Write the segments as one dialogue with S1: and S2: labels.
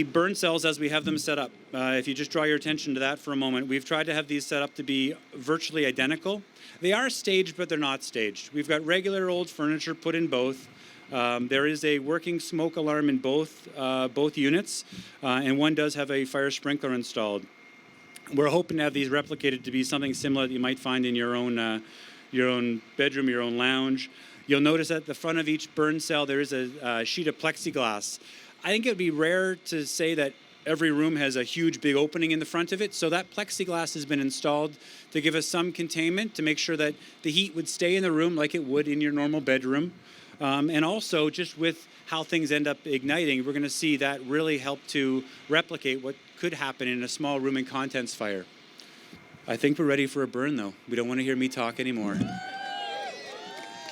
S1: the burn cells as we have them set up. If you just draw your attention to that for a moment, we've tried to have these set up to be virtually identical. They are staged, but they're not staged. We've got regular old furniture put in both. There is a working smoke alarm in both units, and one does have a fire sprinkler installed. We're hoping to have these replicated to be something similar that you might find in your own bedroom, your own lounge. You'll notice at the front of each burn cell there is a sheet of plexiglass. I think it would be rare to say that every room has a huge big opening in the front of it, so that plexiglass has been installed to give us some containment, to make sure that the heat would stay in the room like it would in your normal bedroom. And also, just with how things end up igniting, we're going to see that really help to replicate what could happen in a small room and contents fire. I think we're ready for a burn, though. We don't want to hear me talk anymore.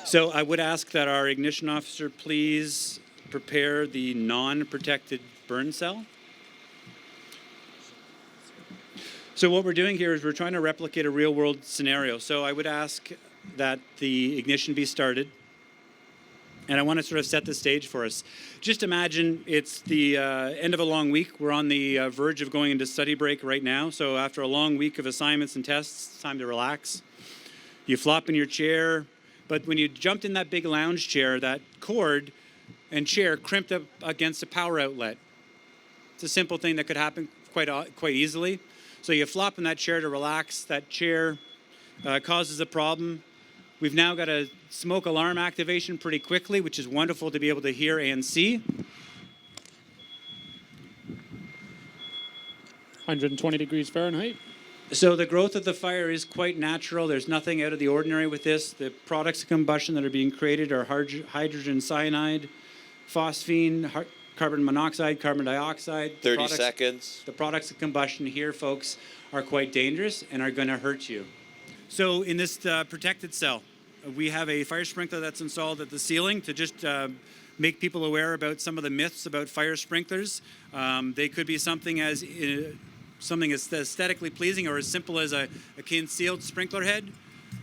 S1: So I would ask that our ignition officer please prepare the non-protected burn cell. So what we're doing here is we're trying to replicate a real-world scenario. So I would ask that the ignition be started. And I want to sort of set the stage for us. Just imagine it's the end of a long week. We're on the verge of going into study break right now. So after a long week of assignments and tests, it's time to relax. You flop in your chair. But when you jumped in that big lounge chair, that cord and chair crimped up against a power outlet. It's a simple thing that could happen quite easily. So you flop in that chair to relax. That chair causes a problem. We've now got a smoke alarm activation pretty quickly, which is wonderful to be able to hear and see.
S2: 120 degrees Fahrenheit.
S1: So the growth of the fire is quite natural. There's nothing out of the ordinary with this. The products of combustion that are being created are hydrogen cyanide, phosphine, carbon monoxide, carbon dioxide.
S3: 30 seconds.
S1: The products of combustion here, folks, are quite dangerous and are going to hurt you. So in this protected cell, we have a fire sprinkler that's installed at the ceiling to just make people aware about some of the myths about fire sprinklers. They could be something as aesthetically pleasing, or as simple as a concealed sprinkler head,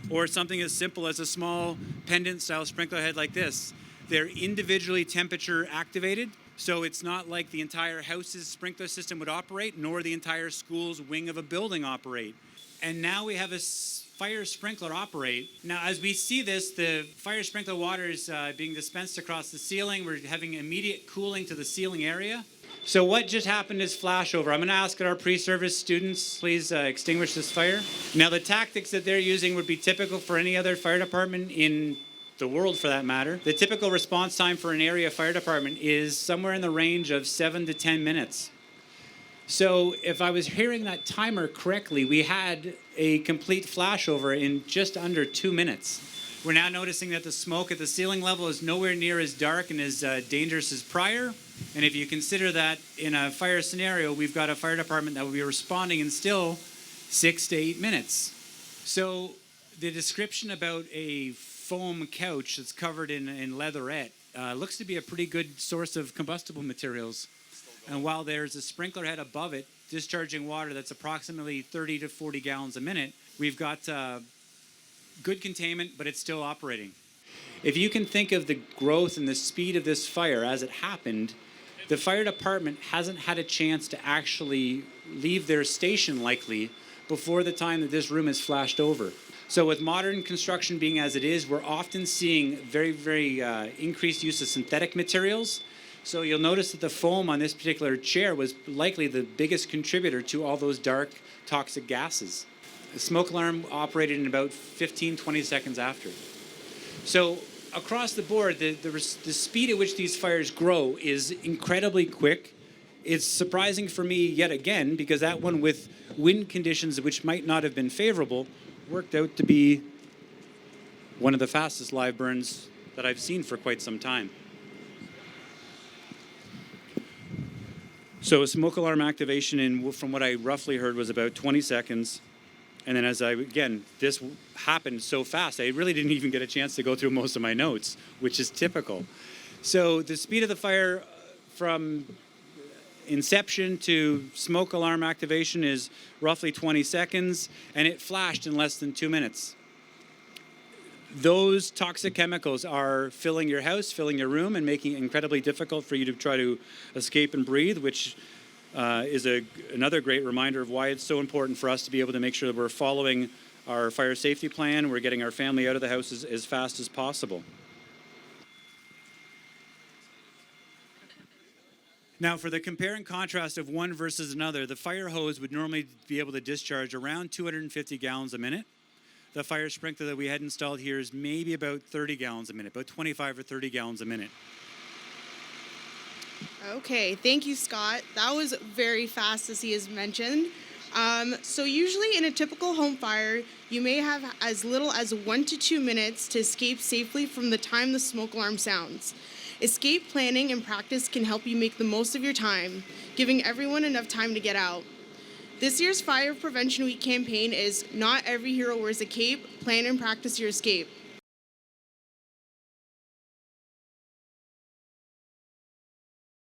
S1: or something as simple as a small pendant-style sprinkler head like this. They're individually temperature activated, so it's not like the entire house's sprinkler system would operate, nor the entire school's wing of a building operate. And now we have a fire sprinkler operate. Now, as we see this, the fire sprinkler water is being dispensed across the ceiling. We're having immediate cooling to the ceiling area. So what just happened is flashover. I'm going to ask our pre-service students, please extinguish this fire. Now, the tactics that they're using would be typical for any other fire department in the world, for that matter. The typical response time for an area fire department is somewhere in the range of 7 to 10 minutes. So if I was hearing that timer correctly, we had a complete flashover in just under 2 minutes. We're now noticing that the smoke at the ceiling level is nowhere near as dark and as dangerous as prior. And if you consider that in a fire scenario, we've got a fire department that will be responding in still 6 to 8 minutes. So the description about a foam couch that's covered in leatherette looks to be a pretty good source of combustible materials. And while there's a sprinkler head above it, discharging water that's approximately 30 to 40 gallons a minute, we've got good containment, but it's still operating. If you can think of the growth and the speed of this fire as it happened, the fire department hasn't had a chance to actually leave their station, likely, before the time that this room is flashed over. So with modern construction being as it is, we're often seeing very, very increased use of synthetic materials. So you'll notice that the foam on this particular chair was likely the biggest contributor to all those dark, toxic gases. The smoke alarm operated in about 15, 20 seconds after. So across the board, the speed at which these fires grow is incredibly quick. It's surprising for me yet again, because that one with wind conditions which might not have been favorable worked out to be one of the fastest live burns that I've seen for quite some time. So a smoke alarm activation from what I roughly heard was about 20 seconds. And then this happened so fast, I really didn't even get a chance to go through most of my notes, which is typical. So the speed of the fire from inception to smoke alarm activation is roughly 20 seconds, and it flashed in less than 2 minutes. Those toxic chemicals are filling your house, filling your room, and making it incredibly difficult for you to try to escape and breathe, which is another great reminder of why it's so important for us to be able to make sure that we're following our fire safety plan, we're getting our family out of the house as fast as possible. Now, for the compare and contrast of one versus another, the fire hose would normally be able to discharge around 250 gallons a minute. The fire sprinkler that we had installed here is maybe about 30 gallons a minute, about 25 or 30 gallons a minute.
S3: Okay, thank you, Scott. That was very fast, as he has mentioned. So usually in a typical home fire, you may have as little as 1 to 2 minutes to escape safely from the time the smoke alarm sounds. Escape planning and practice can help you make the most of your time, giving everyone enough time to get out. This year's Fire Prevention Week campaign is Not Every Hero Wears a Cape, Plan and Practice Your Escape.